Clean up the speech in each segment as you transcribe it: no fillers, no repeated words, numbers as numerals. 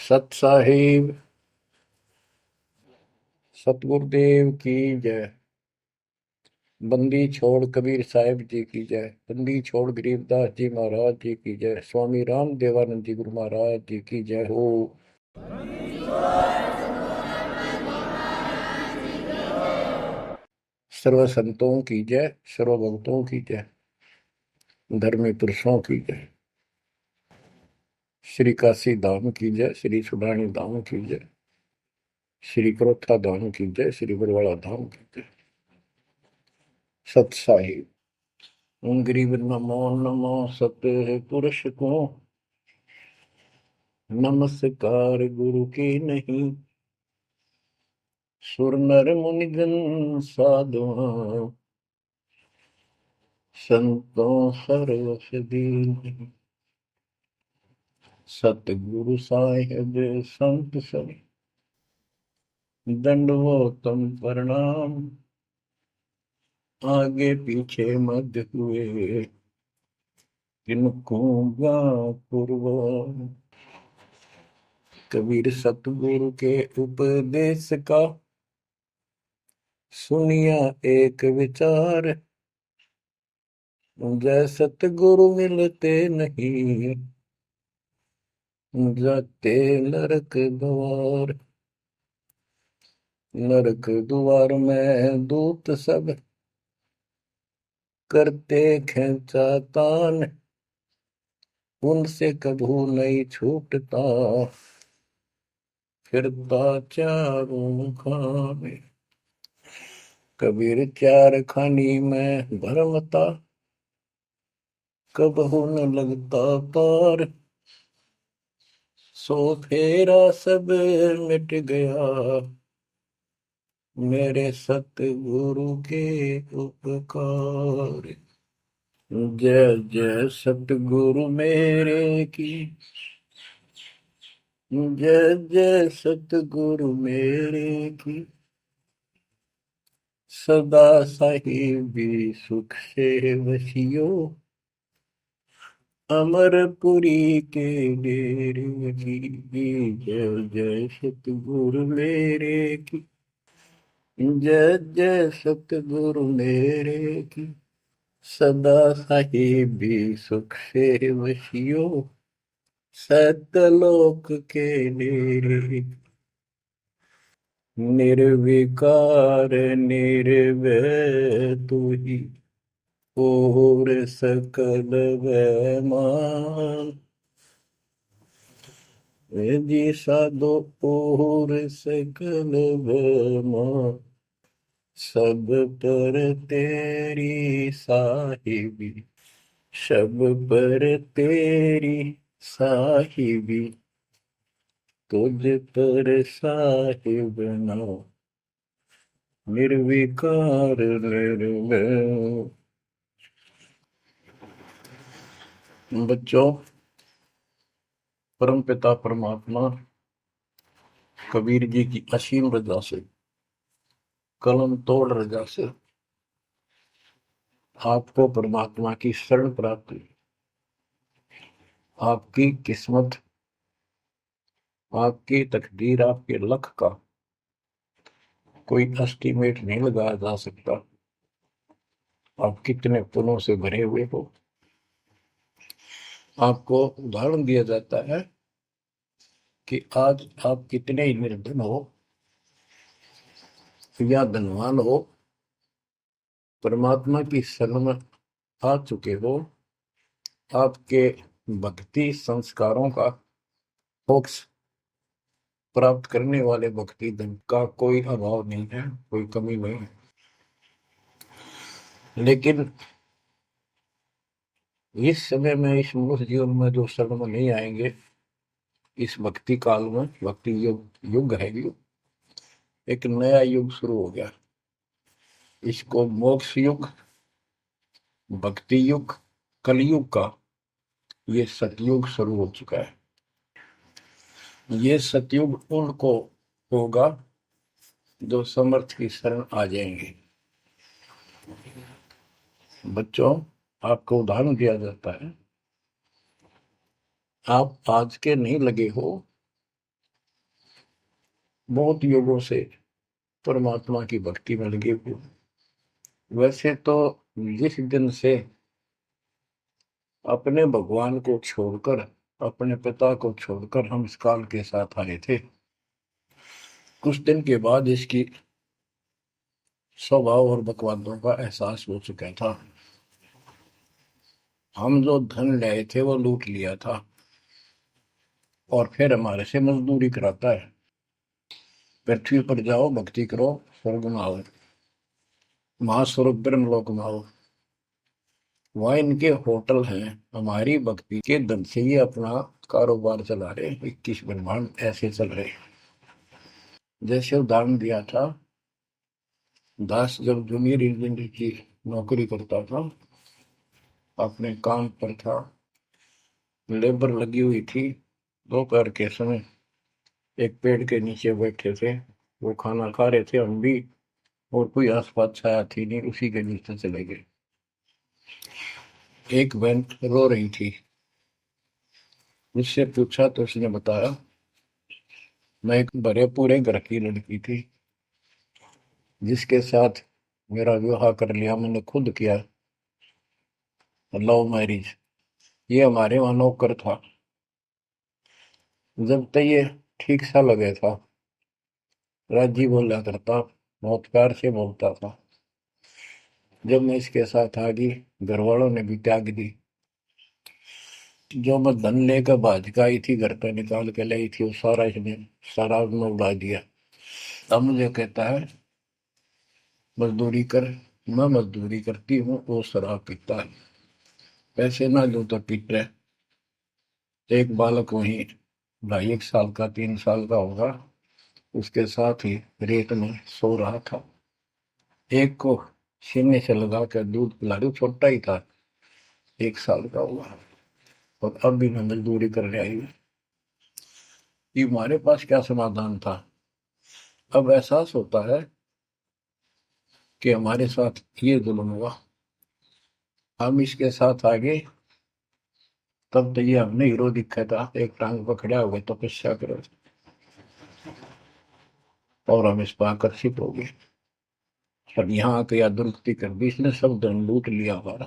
सत साहिब सतगुरुदेव की जय। बंदी छोड़ कबीर साहिब जी की जय। बंदी छोड़ गरीबदास जी महाराज जी की जय। स्वामी राम देवानंद जी गुरु महाराज जी की जय हो। सर्व संतों की जय, सर्व भक्तों की जय, धर्मी पुरुषों की जय। श्री काशी धाम की जय, श्री सुडानी धाम की जय, श्री क्रोथा धाम की जय, श्री बरवाड़ा धाम की जय। सत साहिब गरीब नमो नमो सत पुरुष को नमस्कार गुरु की नहीं। सुर नर मुनिजन साधुआ संतों सर्वस दीन। सतगुरु साहिब संत सब दंडवतम प्रणाम। आगे पीछे मध्य हुए किनको पूर्व। कबीर सतगुरु के उपदेश का सुनिया एक विचार। जय सतगुरु मिलते नहीं जाते नरक द्वार। नरक द्वार में दूत सब करते खेचातान। उनसे कभू नहीं छूटता फिरता चारों खाने। कबीर चार खानी में भरमता कबहू न लगता पार। सो फेरा सब मिट गया मेरे सतगुरु के उपकार। जय जय सतगुरु मेरे की जय जय सतगुरु मेरे की। सदा साहिबी सुख से वसियो अमरपुरी के डेरे की। जय जय सतगुरु मेरे की जय जय सतगुरु मेरे की। सदा साहिबी सुख से वसियो सतलोक के डेरे। निर्विकार निर्भय तू ही और सकल वैमान। जी साधो और सकल वैमान। सब पर तेरी साहिबी सब पर तेरी साहिबी। तुझ पर साहिब नाम निर्विकार निर्भय। बच्चों, परम पिता परमात्मा कबीर जी की असीम रजा से कलम तोड़ रजा से आपको परमात्मा की शरण प्राप्त हुई। आपकी किस्मत, आपकी तकदीर, आपके लक का कोई एस्टीमेट नहीं लगाया जा सकता। आप कितने पुण्यों से भरे हुए हो। आपको उदाहरण दिया जाता है कि आज आप कितने ही निर्धन हो या धनवान हो, परमात्मा की शरण में आ चुके हो। आपके भक्ति संस्कारों का मोक्ष प्राप्त करने वाले भक्ति धन का कोई अभाव नहीं है, कोई कमी नहीं है। लेकिन इस समय में, इस मनुष्य जीवन में जो शरण में नहीं आएंगे, इस भक्ति काल में, भक्ति युग है, एक नया युग शुरू हो गया। इसको मोक्ष युग, भक्ति युग, कलयुग का ये सतयुग शुरू हो चुका है। ये सतयुग उनको होगा जो समर्थ की शरण आ जाएंगे। बच्चों, आपको उदाहरण दिया जाता है, आप आज के नहीं लगे हो बहुत युगों से परमात्मा की भक्ति में लगे हुए। वैसे तो जिस दिन से अपने भगवान को छोड़कर, अपने पिता को छोड़कर हम इस काल के साथ आए थे, कुछ दिन के बाद इसकी स्वभाव और बकवादों का एहसास हो चुका था। हम जो धन लाए थे वो लूट लिया था और फिर हमारे से मजदूरी कराता है। पृथ्वी पर जाओ, भक्ति करो, स्वर्ग में आओ, महास्वर्ग ब्रह्मलोक में आओ। वहाँ इनके होटल हैं, हमारी भक्ति के धन से ही अपना कारोबार चला रहे। 21 ब्रह्मांड ऐसे चल रहे। जैसे उदाहरण दिया था, दास जब जूनियर इंजीनियर की नौकरी करता था, अपने काम पर था, लेबर लगी हुई थी, दोपहर के समय एक पेड़ के नीचे बैठे थे, वो खाना खा रहे थे, हम भी, और कोई आसपास छाया थी नहीं, उसी के नीचे चले गए। एक बहन रो रही थी, उससे पूछा तो उसने बताया, मैं एक बड़े पूरे घर की लड़की थी जिसके साथ मेरा विवाह कर लिया, मैंने खुद किया, लव मैरिज। ये हमारे वहां नौकर था। जब तक ये ठीक सा लगे था, राजी बोला करता, बहुत प्यार से बोलता था। जब मैं इसके साथ आ गई, घर वालों ने भी त्याग दी। जो मैं धन लेकर भाज का आई थी, घर पे निकाल के लाई थी, वो सारा इसने, सारा उसने उड़ा दिया। अब मुझे कहता है मजदूरी कर। मैं मजदूरी करती हूँ, वो शराब पीता है, पैसे ना दूं तो पीट रहे। एक बालक वहीं 2.5 साल का, 3 साल का होगा, उसके साथ ही रेत में सो रहा था। एक को सीने से लगा कर दूध पिला रही, छोटा ही था, 1 साल का हुआ, और अब भी मैं मजदूरी करने आई हूँ। कि हमारे पास क्या समाधान था। अब एहसास होता है कि हमारे साथ ये जुल्म हुआ, हम इसके साथ आगे, तब तो ये हमने हीरो दिखा था, एक टांग पकड़ा हुआ तपस्या करो, और हम इस पर आकर्षित हो गए। पर यहाँ आके या दुरुस्ती कर दी इसने, सब धन लूट लिया हमारा।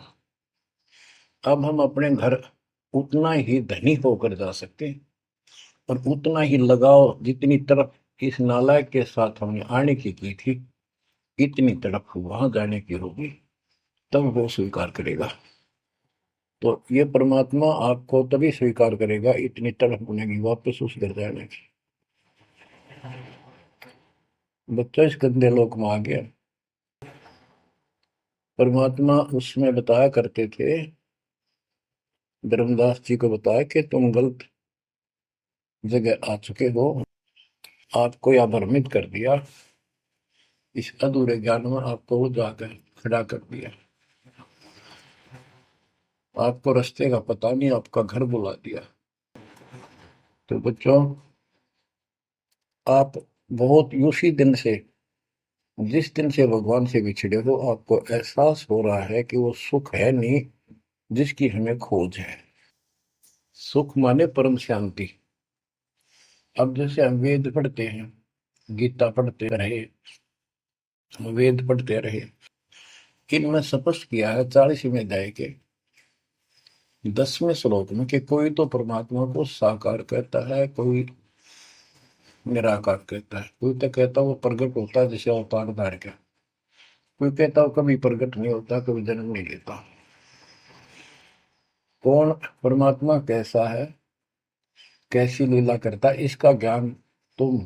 अब हम अपने घर उतना ही धनी होकर जा सकते हैं, और उतना ही लगाव जितनी तरफ इस नालायक के साथ हमने आने की थी, इतनी तरफ वहां जाने की होगी, तब वो स्वीकार करेगा। तो ये परमात्मा आपको तभी स्वीकार करेगा, इतनी तरफ बनेगी वापस उस घर जाने की। बच्चा इस गंदे लोक में आ गया। परमात्मा उसमें बताया करते थे, धर्मदास जी को बताया कि तुम गलत जगह आ चुके हो, आपको या भ्रमित कर दिया, इस अधूरे ज्ञान में आपको वो जाकर खड़ा कर दिया, आपको रास्ते का पता नहीं, आपका घर बुला दिया। तो बच्चों, आप बहुत उसी दिन से, जिस दिन से भगवान से बिछड़े हो, आपको एहसास हो रहा है कि वो सुख है नहीं जिसकी हमें खोज है। सुख माने परम शांति। अब जैसे हम वेद पढ़ते हैं, गीता पढ़ते रहे, वेद पढ़ते रहे, इनमें स्पष्ट किया है 40वें अध्याय के 10वें श्लोक में कि कोई तो परमात्मा को साकार कहता है, कोई निराकार कहता है, कोई तो कहता है वो प्रकट होता है जैसे अवतार धार का, कोई कहता है कभी प्रकट नहीं होता, कभी जन्म नहीं लेता। कौन परमात्मा कैसा है, कैसी लीला करता है, इसका ज्ञान तुम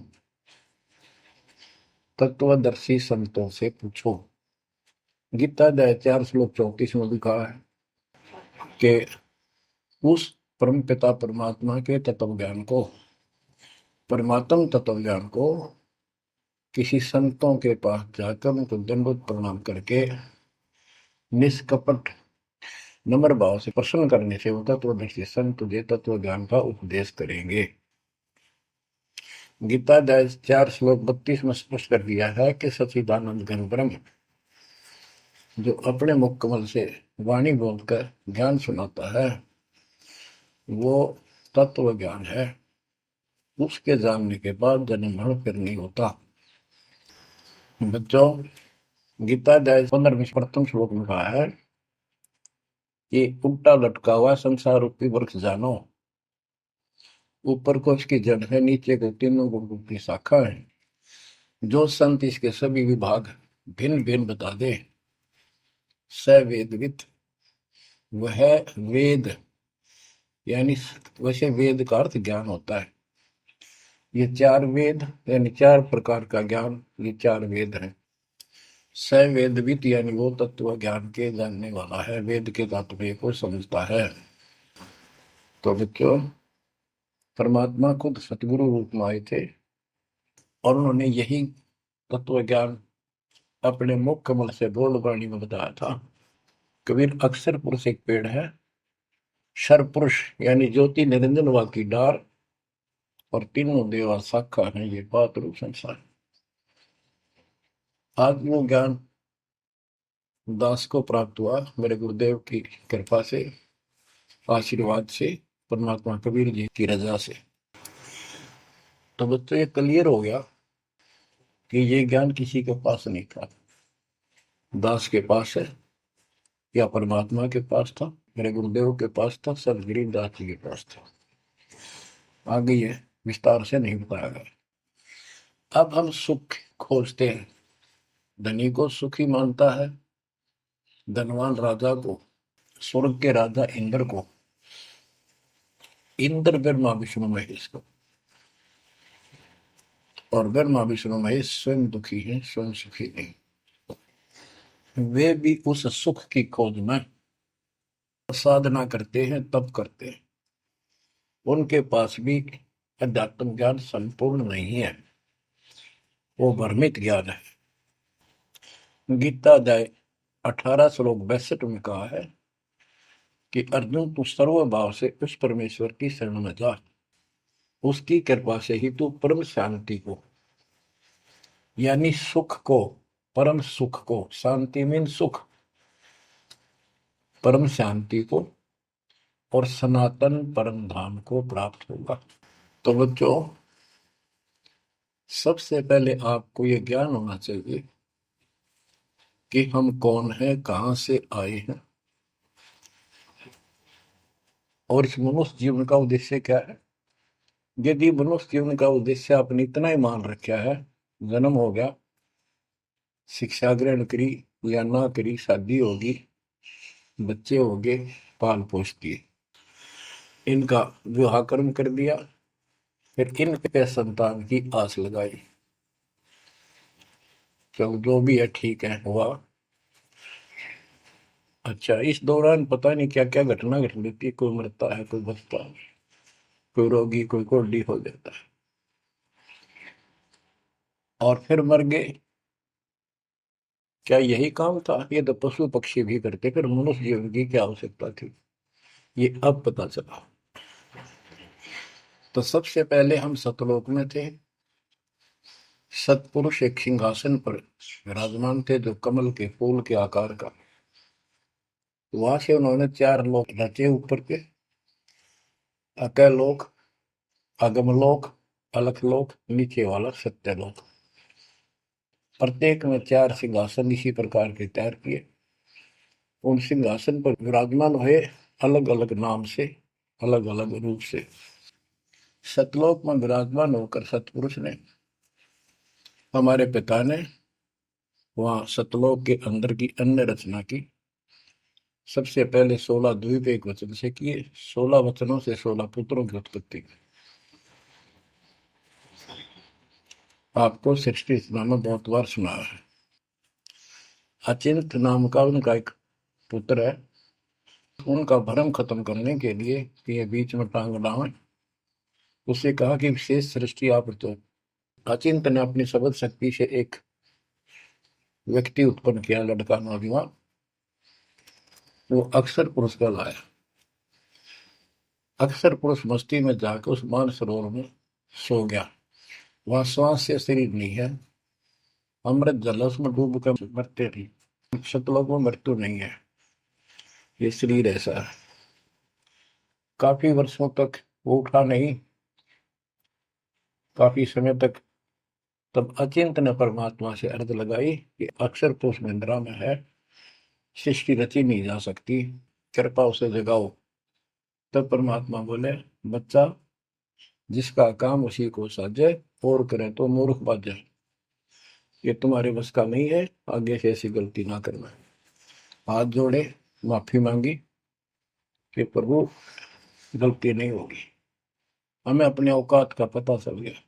तत्वदर्शी संतों से पूछो। गीता अध्याय 4 श्लोक 34 में लिखा है कि उस परम पिता परमात्मा के तत्व ज्ञान को, परमात्म तत्व ज्ञान को किसी संतों के पास जाकर उनको दंडवत प्रणाम करके निष्कपट नम्र भाव से प्रसन्न करने से वो तत्वदर्शी संत तुझे तत्व ज्ञान का उपदेश करेंगे। गीता अध्याय 4 श्लोक 32 में स्पष्ट कर दिया है कि सच्चिदानंद घन ब्रह्म जो अपने मुख कमल से वाणी बोलकर ज्ञान सुनाता है, वो तत्व ज्ञान है। उसके जानने के बाद जन्म मरण फिर नहीं होता। बच्चों, गीता अध्याय 15 में प्रथम श्लोक में कहा है कि उल्टा लटका हुआ संसार रूपी वृक्ष जानो, ऊपर को उसकी जड़ है, नीचे को तीनों गुणों की शाखा है। जो संत इसके सभी विभाग भिन्न भिन्न बता दे, स वेदविद, वह वेद, यानी वैसे वेद का अर्थ ज्ञान होता है। ये चार वेद यानी चार प्रकार का ज्ञान, ये चार वेद हैं। स वेदविद यानी वो तत्व ज्ञान के जानने वाला है, वेद के तात्पर्य को समझता है। तो बच्चों, परमात्मा खुद सतगुरु रूप में आए थे और उन्होंने यही तत्व ज्ञान अपने मुख कमल से बोल वाणी में बताया था। कबीर अक्षर पुरुष एक पेड़ है, शर पुरुष यानी ज्योति निरंजन वा की डार, और तीनों देवा शाखा है, ये बात रूप संसार। आज वो ज्ञान दास को प्राप्त हुआ मेरे गुरुदेव की कृपा से, आशीर्वाद से, परमात्मा कबीर जी की रजा से। तो बच्चों, ये क्लियर हो गया कि ये ज्ञान किसी के पास नहीं था, दास के पास है या परमात्मा के पास था, मेरे गुरुदेव के पास था, सदगिरी दास जी के पास था। आगे ये विस्तार से नहीं बताया गया। अब हम सुख खोजते हैं। धनी को सुखी मानता है, धनवान राजा को, स्वर्ग के राजा इंद्र को, इंद्र ब्रह्मा विष्णु महेश को, और ब्रह्मा विष्णु महेश स्वयं दुखी है, स्वयं सुखी नहीं। वे भी उस सुख की खोज में साधना करते हैं, तप करते हैं। उनके पास भी अध्यात्म ज्ञान संपूर्ण नहीं है, वो भ्रमित ज्ञान है। गीता अध्याय 18 श्लोक 62 में कहा है कि अर्जुन, तू सर्व भाव से उस परमेश्वर की शरण में जा, उसकी कृपा से ही तू परम शांति को, यानी सुख को, परम सुख को, शांति मीन सुख, परम शांति को और सनातन परम धाम को प्राप्त होगा। तो बच्चों, सबसे पहले आपको यह ज्ञान होना चाहिए कि हम कौन हैं, कहां से आए हैं, और इस मनुष्य जीवन का उद्देश्य क्या है। यदि मनुष्य जीवन का उद्देश्य आपने इतना ही मान रखा है, जन्म हो गया, शिक्षा ग्रहण करी या ना करी, शादी होगी, बच्चे हो गए, पाल पोस दिए, इनका विवाह कर्म कर दिया, फिर इनके संतान की आस लगाई, चलो जो भी है ठीक है, हुआ। अच्छा, इस दौरान पता नहीं क्या क्या घटना घट लेती है, कोई मरता है, कोई बचता है, कोई रोगी, कोई कोल्डी हो जाता है, और फिर मर गए। क्या यही काम था? ये तो पशु पक्षी भी करते, फिर मनुष्य जीवन की क्या आवश्यकता थी, ये अब पता चला। तो सबसे पहले हम सतलोक में थे, सतपुरुष एक सिंहासन पर विराजमान थे जो कमल के फूल के आकार का। वहां से उन्होंने चार लोक रचे ऊपर के, अकलोक, अगमलोक, अलखलोक, नीचे वाला सत्यलोक। प्रत्येक में चार सिंहासन इसी प्रकार के तैयार किए। उन सिंहासन पर विराजमान हुए अलग अलग नाम से, अलग अलग रूप से। सतलोक में विराजमान होकर सतपुरुष ने, हमारे पिता ने, वहां सतलोक के अंदर की अन्य रचना की। सबसे पहले 16 द्वीप एक वचन से किए, 16 वचनों से 16 पुत्रों की उत्पत्ति की। आपको सृष्टि रचना में बहुत बार सुना है। अचिंत नाम का उनका एक पुत्र है, उनका भ्रम खत्म करने के लिए कि ये बीच में टांग डावे, उससे कहा कि विशेष सृष्टि आप तो। अचिंत ने अपनी शब्द शक्ति से एक व्यक्ति उत्पन्न किया, लड़का नौजवान, वो अक्षर पुरुष का लाया। अक्षर पुरुष मस्ती में जाकर उस मान सरोवर में सो गया। वहां श्वास से शरीर नहीं है, अमृत जल उसमें डूब कर मरते नहीं, सतलोक में मृत्यु नहीं है, ये शरीर ऐसा है। काफी वर्षों तक वो उठा नहीं, काफी समय तक। तब अचिंत ने परमात्मा से अर्ज लगाई कि अक्षर पुरुष निद्रा में है, सृष्टि रची नहीं जा सकती, कृपा उसे जगाओ। तब परमात्मा बोले, बच्चा, जिसका काम उसी को साजे, और करे तो मूर्ख बाजे। ये तुम्हारे बस का नहीं है, आगे से ऐसी गलती ना करना। हाथ जोड़े, माफी मांगी कि प्रभु गलती नहीं होगी, हमें अपने औकात का पता चल गया।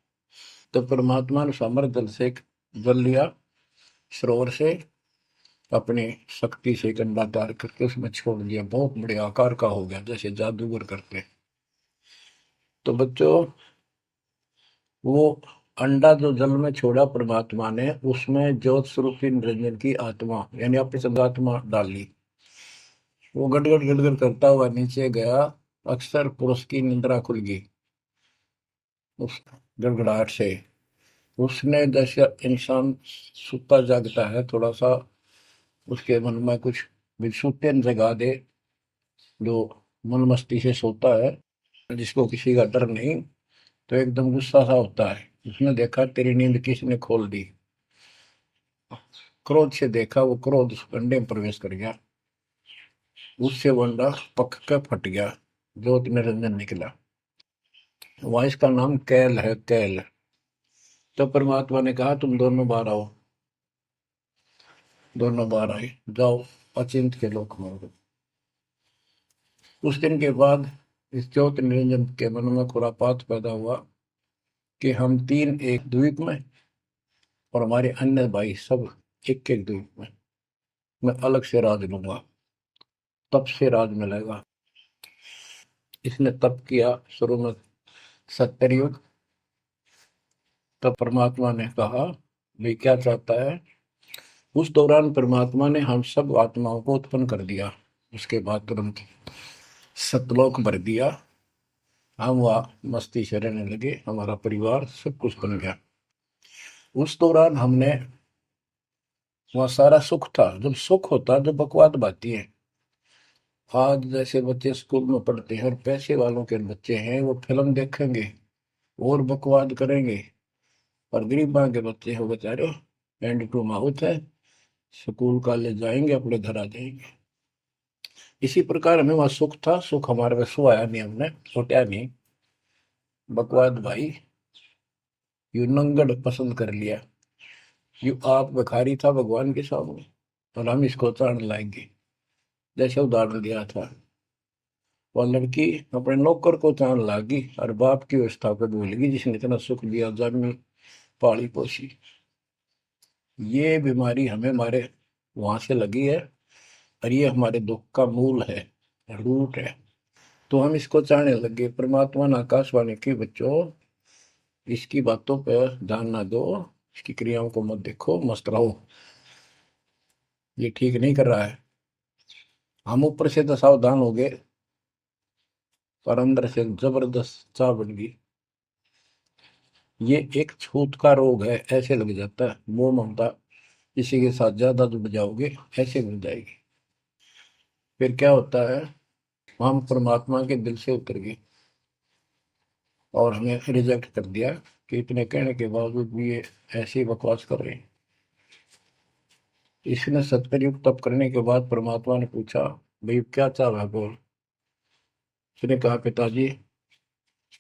तो परमात्मा ने समर जल से जल लिया, सरोवर से, अपनी शक्ति से एक अंडा तैयार करके उसमें छोड़ दिया। बहुत बड़े आकार का हो गया, जैसे जादूगर करते। तो बच्चों, वो अंडा जो जल में छोड़ा परमात्मा ने, उसमें ज्योत स्वरूपी निरंजन की आत्मा यानी अपनी संगात्मा डाली। वो गड़गड़ गड़गड़ करता हुआ नीचे गया। अक्सर पुरुष की निंद्रा खुल गई उस गड़गड़ाहट से। उसने, जैसे इंसान सुता जागता है, थोड़ा सा उसके मन में कुछ विक्षुप्तन जगा दे, जो मन मस्ती से सोता है, जिसको किसी का डर नहीं, तो एकदम गुस्सा सा होता है। उसने देखा तेरी नींद किसने खोल दी। क्रोध से देखा, वो क्रोध उस अंडे में प्रवेश कर गया। उससे वो अंडा पक के फट गया, ज्योत निरंजन निकला। वहां इसका नाम कैल है, कैल। तो परमात्मा ने कहा, तुम दोनों बाहर आओ। दोनों बाहर आए, जाओ अचिंत के लोक में। उस दिन के बाद इस ज्योति निरंजन के मन में खुरापात पैदा हुआ कि हम तीन एक द्वीप में, और हमारे अन्य भाई सब एक एक द्वीप में। मैं अलग से राज लूंगा, तप से राज मिलेगा। इसने तप किया शुरू में, सत्तर युग। तब परमात्मा ने कहा, भाई क्या चाहता है। उस दौरान परमात्मा ने हम सब आत्माओं को उत्पन्न कर दिया। उसके बाद तुरंत सतलोक भर दिया। हम वहाँ मस्ती से रहने लगे, हमारा परिवार सब कुछ बन गया। उस दौरान हमने, वहाँ सारा सुख था। जब सुख होता, जब बकवाद बाती है। आज जैसे बच्चे स्कूल में पढ़ते हैं और पैसे वालों के बच्चे हैं, वो फिल्म देखेंगे और बकवाद करेंगे। और गरीबां के बच्चे हो बेचारे, एंड टू माउथ है, स्कूल कॉलेज जाएंगे, अपने घर आ जाएंगे। इसी प्रकार हमें वहां सुख था। सुख हमारे में सो आया नहीं, हमने सोचा नहीं। बकवाद भाई, यू नंगड़ पसंद कर लिया। यू आप भिखारी था भगवान के सामने, और हम इसको ताड़ लाएंगे। जैसे उदाहरण दिया था, वह लड़की अपने नौकर को ताड़ लागी और बाप की व्यवस्था को भूल गई, जिसने इतना सुख दिया, जन्मी पाली पोसी। ये बीमारी हमें हमारे वहां से लगी है, और ये हमारे दुख का मूल है, रूट है। तो हम इसको चाहने लगे। परमात्मा ने आकाशवाणी की, बच्चों इसकी बातों पर ध्यान ना दो, इसकी क्रियाओं को मत देखो, मस्त रहो, ये ठीक नहीं कर रहा है। हम ऊपर से तो सावधान हो गए, पर अंदर से जबरदस्त चाह बन गई। ये एक छूत का रोग है, ऐसे लग जाता है। मोह ममता किसी के साथ ज्यादा जुड़ जाओगे, ऐसे मिल जाएगी। फिर क्या होता है, हम परमात्मा के दिल से उतर गए और हमें रिजेक्ट कर दिया कि इतने कहने के बावजूद भी ये ऐसी बकवास कर रहे हैं। इसने सत्कर्युग तप करने के बाद परमात्मा ने पूछा, भाई क्या चाह रहा है, बोल। उसने कहा, पिताजी,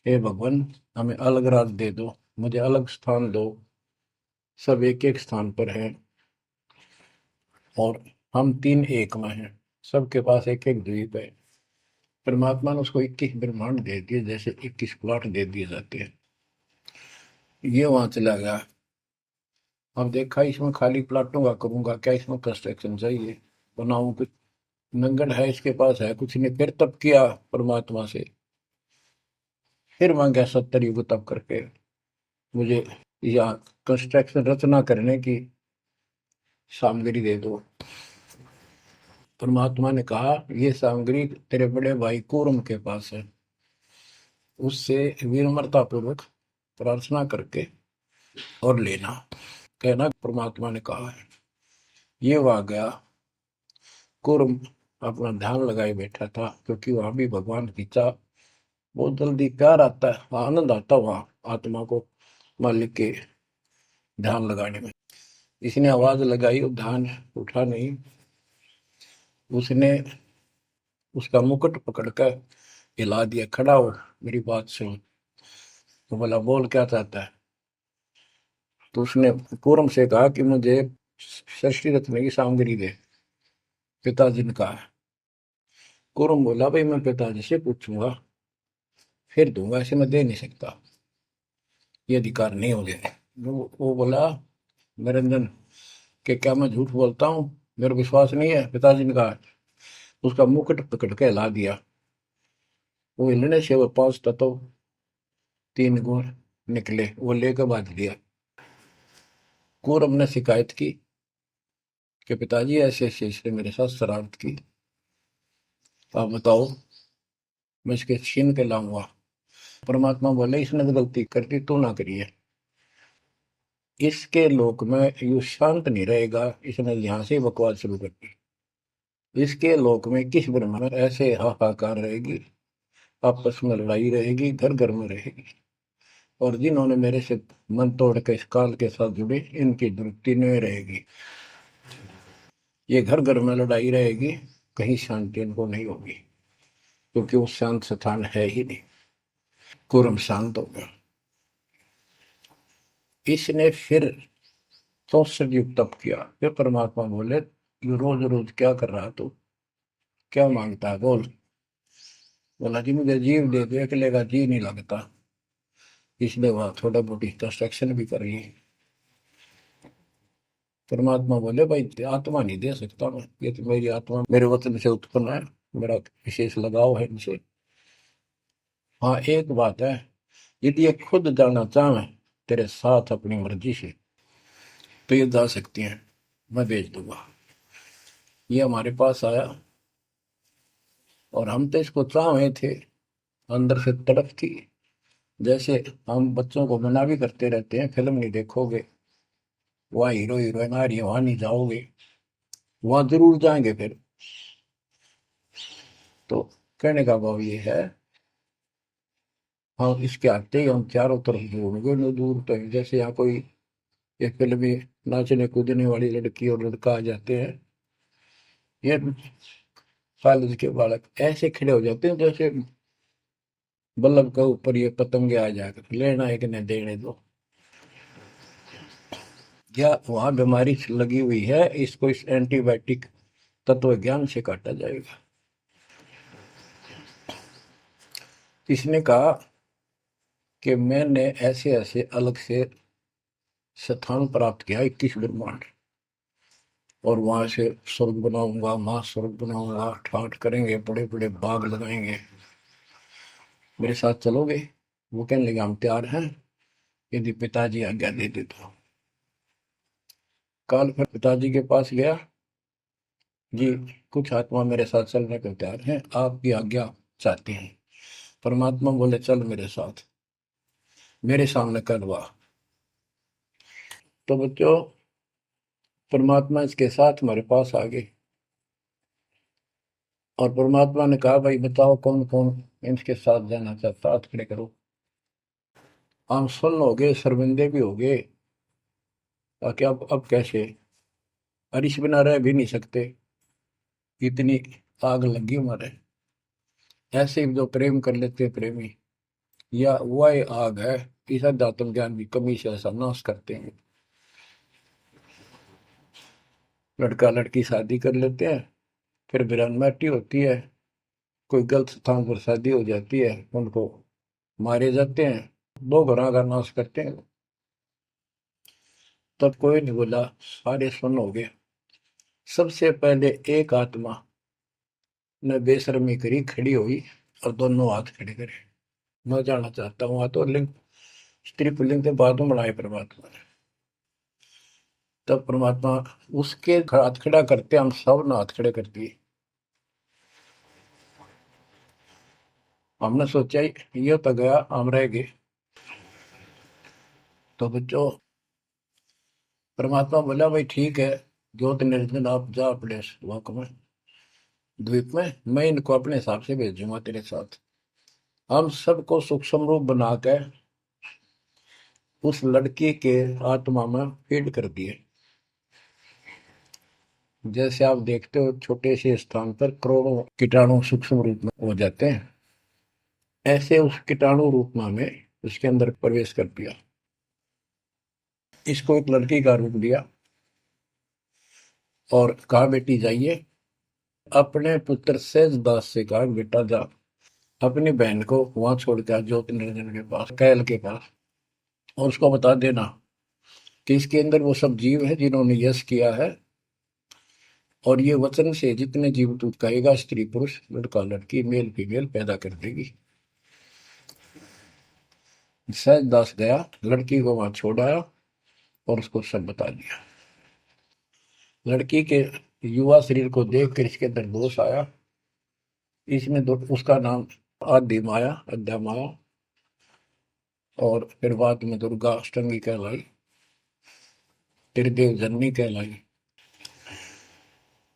हे भगवान, हमें अलग राज दे दो, मुझे अलग स्थान दो। सब एक एक स्थान पर हैं, और हम तीन एक में हैं। सबके पास एक एक द्वीप है। परमात्मा ने उसको 21 ब्रह्मांड दे दिए, जैसे 21 प्लॉट दे दिए जाते हैं। ये वहां चला गया। अब देखा, इसमें खाली प्लाटों का करूंगा क्या, इसमें कंस्ट्रक्शन चाहिए, बनाऊं कुछ। नंगन है, इसके पास है कुछ नहीं। फिर तप किया परमात्मा से, फिर मांगा 70 युग तप करके, मुझे या कंस्ट्रक्शन रचना करने की सामग्री दे दो। परमात्मा ने कहा, ये सामग्री तेरे बड़े भाई कूर्म के पास है, उससे विनम्रता पूर्वक प्रार्थना करके और लेना। कहना परमात्मा ने कहा है। ये वहां गया। कूर्म अपना ध्यान लगाए बैठा था, क्योंकि वहां भी भगवान की चाह, बहुत जल्दी प्यार आता है, आनंद आता है वहां आत्मा को। मालिक के ध्यान लगाने में। इसने आवाज लगाई और ध्यान उठा नहीं। उसने उसका मुकुट पकड़कर हिला दिया, खड़ा हो, मेरी बात सुन। तो बोला, बोल क्या चाहता है? तो उसने पूरम से कहा कि मुझे षष्ठी रत्न की सामग्री दे, पिताजी ने कहा। कुरम बोला, भाई मैं पिताजी से पूछूंगा फिर दूंगा, ऐसे मैं दे नहीं सकता, ये अधिकार नहीं हो गया। वो बोला, निरंजन, कि क्या मैं झूठ बोलता हूँ? मेरा विश्वास नहीं है? पिताजी ने कहा। उसका मुकुट पकड़ के हिला दिया। वो हिलने से वो 5 तत्व 3 गुण निकले, वो लेकर बांध दिया। कुरम ने शिकायत की कि पिताजी ऐसे ऐसे इसने मेरे साथ शरारत की, आप बताओ, मैं इसके छीन के लाऊंगा। परमात्मा बोले, इसने तो गलती कर दी, तू ना करिए। इसके लोक में यू शांत नहीं रहेगा, इसने यहां से बकवास शुरू कर दी। इसके लोक में किस ब्रह्म में ऐसे हाहाकार रहेगी, आपस में लड़ाई रहेगी, घर घर में रहेगी। और जिन्होंने मेरे से मन तोड़ के इस काल के साथ जुड़े, इनकी तृप्ति नहीं रहेगी। ये घर घर में लड़ाई रहेगी, कहीं शांति इनको नहीं होगी, क्योंकि वो शांत स्थान है ही नहीं। कुरम शांत हो गया। इसने फिर 64 युग तप किया। फिर परमात्मा बोले, ये रोज रोज क्या कर रहा तू, क्या मांगता है, बोल। बोला, जी मुझे जीव दे दो, अकेले का जी नहीं लगता, इसलिए वहां थोड़ा मोटी कंस्ट्रक्शन भी कर रही है। परमात्मा बोले, भाई आत्मा नहीं दे सकता मैं, ये तो मेरी आत्मा मेरे वतन से उत्पन्न है, मेरा विशेष लगाव है इनसे। हाँ, एक बात है, यदि ये खुद जाना चाहे तेरे साथ अपनी मर्जी से, तो ये जा सकती हैं, मैं भेज दूंगा। ये हमारे पास आया और हम तो इसको चाहे थे, अंदर से तड़प थी। जैसे हम बच्चों को मना भी करते रहते हैं, फिल्म नहीं देखोगे, वहाँ हीरो हीरोइन आ रही है, वहां नहीं जाओगे, वहां जरूर जाएंगे फिर। तो कहने का भाव ये है, हाँ, इसके आते ही हम चारों तरफ ढूंढोगे न दूर तक। जैसे यहाँ कोई एक फिल्म में नाचने कूदने वाली लड़की और लड़का आ जाते हैं, ये कॉलेज के बालक ऐसे खड़े हो जाते हैं जैसे बल्लभ के ऊपर ये पतंगे आ जाकर, लेना एक ने देने दो। या वहां बीमारी लगी हुई है, इसको इस एंटीबायोटिक तत्व ज्ञान से काटा जाएगा। इसने कहा कि मैंने ऐसे ऐसे अलग से स्थान प्राप्त किया, 21 ब्रह्मांड, और वहां से स्वर्ग बनाऊंगा, महास्वर्ग बनाऊंगा, ठाट करेंगे, बड़े बड़े बाग लगाएंगे, मेरे साथ चलोगे? वो कहने लगे, हम तैयार हैं, यदि पिताजी आज्ञा दे दे तो। काल फिर पिताजी के पास गया, जी कुछ आत्मा मेरे साथ चलने को तैयार हैं, आपकी आज्ञा चाहते हैं। परमात्मा बोले, चल मेरे साथ, मेरे सामने करवा। तो बच्चों, परमात्मा इसके साथ हमारे पास आ गए और परमात्मा ने कहा, भाई बताओ कौन कौन इनके साथ जाना चाहता, हाथ खड़े करो। हम सुन्न हो गए, शर्मिंदे भी हो गए, ताकि अब कैसे, अरिश बिना रह भी नहीं सकते, इतनी आग लगी हमारे। ऐसे ही जो प्रेम कर लेते हैं प्रेमी, या वह आग है, इस अध्यात्म ज्ञान की कमी से ऐसा नाश करते हैं। लड़का लड़की शादी कर लेते हैं, फिर वीरानमाटी होती है, कोई गलत स्थान पर शादी हो जाती है, उनको मारे जाते हैं, 2 घरों का नाश करते हैं। तब कोई नहीं बोला, सारे सुन हो गए। सबसे पहले एक आत्मा ने बेशर्मी करी, खड़ी हुई और दोनों हाथ खड़े करे, मैं जाना चाहता हूँ। हाथ और लिंग स्त्री पुल्लिंग के बाद में बनाए परमात्मा ने। तब परमात्मा उसके हाथ खड़ा करते, हम सब ने हाथ खड़े कर दिए। हमने सोचा ये तो गया, हम रह गए। तो बच्चों, परमात्मा बोला, भाई ठीक है, ज्योत निरंजन आप जा अपने लोक में, द्वीप में, मैं इनको अपने हिसाब से भेजूंगा तेरे साथ। हम सबको सूक्ष्म रूप बना के उस लड़की के आत्मा में फीड कर दिए। जैसे आप देखते हो छोटे से स्थान पर करोड़ों कीटाणु सूक्ष्म रूप में हो जाते हैं, ऐसे उस कीटाणु रूप में उसके अंदर प्रवेश कर दिया। इसको एक लड़की का रूप दिया और कहा बेटी जाइए, अपने पुत्र सहजदास से कहा बेटा जा अपनी बहन को वहां छोड़ के ज्योति निरंजन के पास, कैल के पास, और उसको बता देना कि इसके अंदर वो सब जीव है जिन्होंने यश किया है, और ये वचन से जितने जीव तू कहेगा स्त्री पुरुष लड़का लड़की मेल फीमेल पैदा कर देगी। सहजदास गया, लड़की को वहां छोड़ आया और उसको सब बता दिया। लड़की के युवा शरीर को देख कर इसके अंदर दोष आया। इसमें उसका नाम आदि माया, अद्या माया, और फिर बाद में दुर्गा अष्टंगी कहलाई, त्रिदेव जननी कहलाई।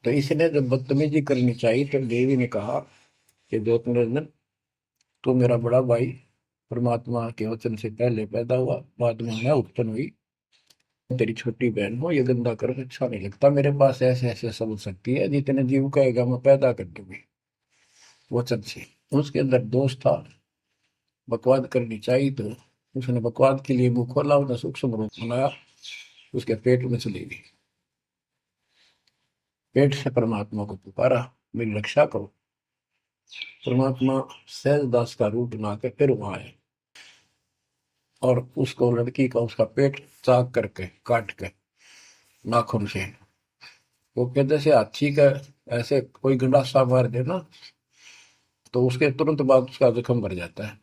तो इसने जब बदतमीजी करनी चाहिए तो देवी ने कहा कि ज्योति निरंजन तू मेरा बड़ा भाई, परमात्मा के वचन से पहले पैदा हुआ, बाद में मैं उत्पन्न हुई, तेरी छोटी बहन हो, ये गंदा कर अच्छा नहीं लगता, मेरे पास ऐसे ऐसे समझ सकती है, जितने जीव कहेगा मैं पैदा कर दूंगी वचन से। उसके अंदर दोष था, बकवाद करनी चाहिए, तो उसने बकवाद के लिए मुंह खोला, उसने सूक्ष्म रूप बनाया, उसके पेट में चली गई। पेट से परमात्मा को पुकारा मेरी रक्षा करो। परमात्मा सहजदास का रूप बना के फिर वहां आए और उसको लड़की का उसका पेट चाक करके काट के नाखून से, वो कहते से हाथी का ऐसे कोई गंडासा मार दे ना तो उसके तुरंत बाद उसका जख्म भर जाता है,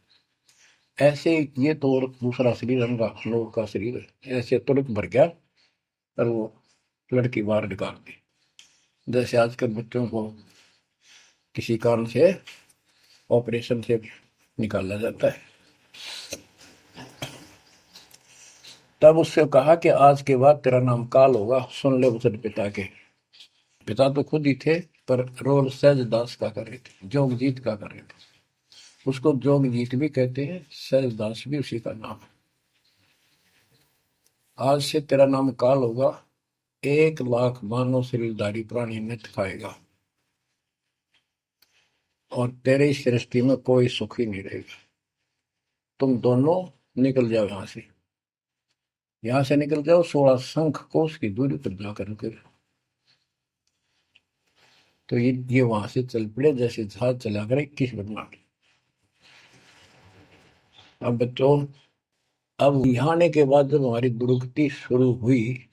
ऐसे ये तो और दूसरा शरीर अंगा लोग का शरीर ऐसे तुरंत भर गया और वो लड़की बाहर निकाल दी। जैसे आजकल बच्चों को किसी कारण से ऑपरेशन से निकाला जाता है। तब उससे कहा कि आज के बाद तेरा नाम काल होगा, सुन ले वचन पिता के। पिता तो खुद ही थे पर रोल सहजदास का कर रहे थे, जोगजीत का कर रहे थे। उसको जोगजीत भी कहते हैं, सहजदास भी उसी का नाम है। आज से तेरा नाम काल होगा, 1,00,000 मानव शरीरधारी प्राणी नित्य खाएगा और तेरे इस सृष्टि में कोई सुख ही नहीं रहेगा। तुम दोनों निकल जाओ यहां से निकल जाओ 16 शंख कोस की दूरी पर जाकर रुके। तो ये वहां से चल पड़े जैसे जहाज चला कर 21 ब्रह्मांड। अब बच्चों, अब यहाँ आने के बाद जब हमारी दुर्गति शुरू हुई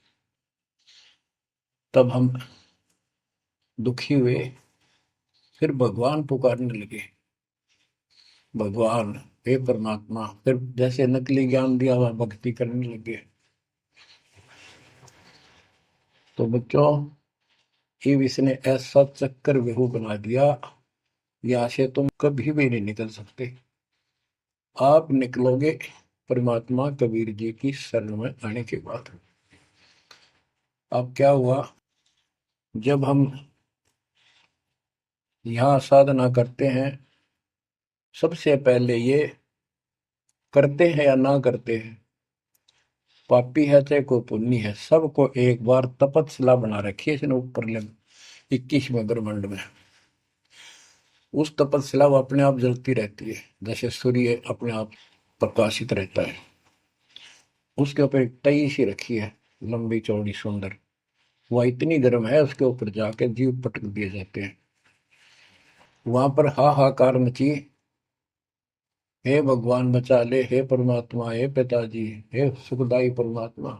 तब हम दुखी हुए, फिर भगवान पुकारने लगे, भगवान हे परमात्मा, फिर जैसे नकली ज्ञान दिया हुआ भक्ति करने लगे। तो बच्चों, ये इसने ऐसा चक्कर व्यू बना दिया, यहाँ से तुम कभी भी नहीं निकल सकते। आप निकलोगे परमात्मा कबीर जी की शरण में आने के बाद। अब क्या हुआ, जब हम यहाँ साधना करते हैं, सबसे पहले ये करते हैं या ना करते हैं, पापी है चाहे कोई पुण्य है, सबको एक बार तपस्या बना रखी है इसने ऊपर 21वें ब्रह्मांड में। उस तपस्या वो अपने आप जलती रहती है, जैसे सूर्य अपने आप प्रकाशित रहता है। उसके ऊपर एक तई सी रखी है, लंबी चौड़ी सुंदर, वह इतनी गर्म है उसके ऊपर जाके जीव पटक दिए जाते हैं। वहां पर हाहाकार मची, हे भगवान बचा ले, हे परमात्मा, हे पिताजी, हे सुखदाई परमात्मा।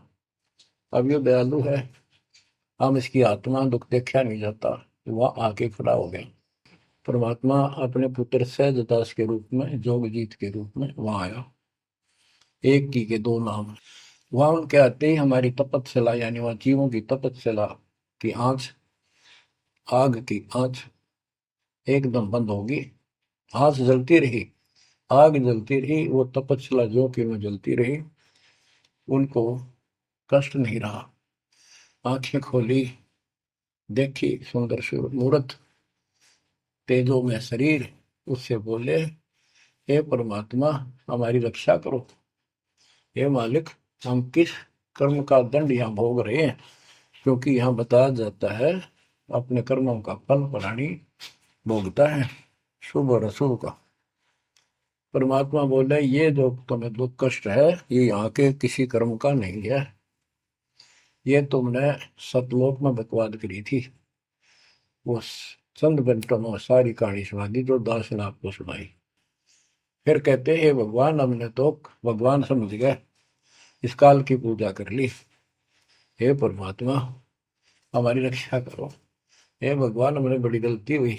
अब ये दयालु है, हम इसकी आत्मा दुख देखा नहीं जाता। वह आके खड़ा हो गया परमात्मा अपने पुत्र सहजदास के रूप में, जोगजीत के रूप में वहां आया। एक की के दो नाम। वहां उनके आते ही हमारी तपस्या, यानी वह जीवों की तपस्या की आंच, आग की आंच एकदम बंद होगी। आंच जलती रही, आग जलती रही, वो तपस्या जो कि में जलती रही, उनको कष्ट नहीं रहा। आंखें खोली, देखी सुंदर मूर्त, तेजो में शरीर, उससे बोले हे परमात्मा हमारी रक्षा करो, हे मालिक, हम किस कर्म का दंड यहाँ भोग रहे हैं, क्योंकि यहाँ बताया जाता है अपने कर्मों का फल प्राणी भोगता है, शुभ और अशुभ का। परमात्मा बोले ये जो तुम्हें दुख कष्ट है ये यहाँ के किसी कर्म का नहीं है, ये तुमने सतलोक में बकवाद करी थी। वो चंद घंटों में सारी कहानी सुना दी जो दास ने आपको सुनाई। फिर कहते हे भगवान, हमने तो भगवान समझ गए, इस काल की पूजा कर ली, हे परमात्मा हमारी रक्षा करो, हे भगवान हमने बड़ी गलती हुई।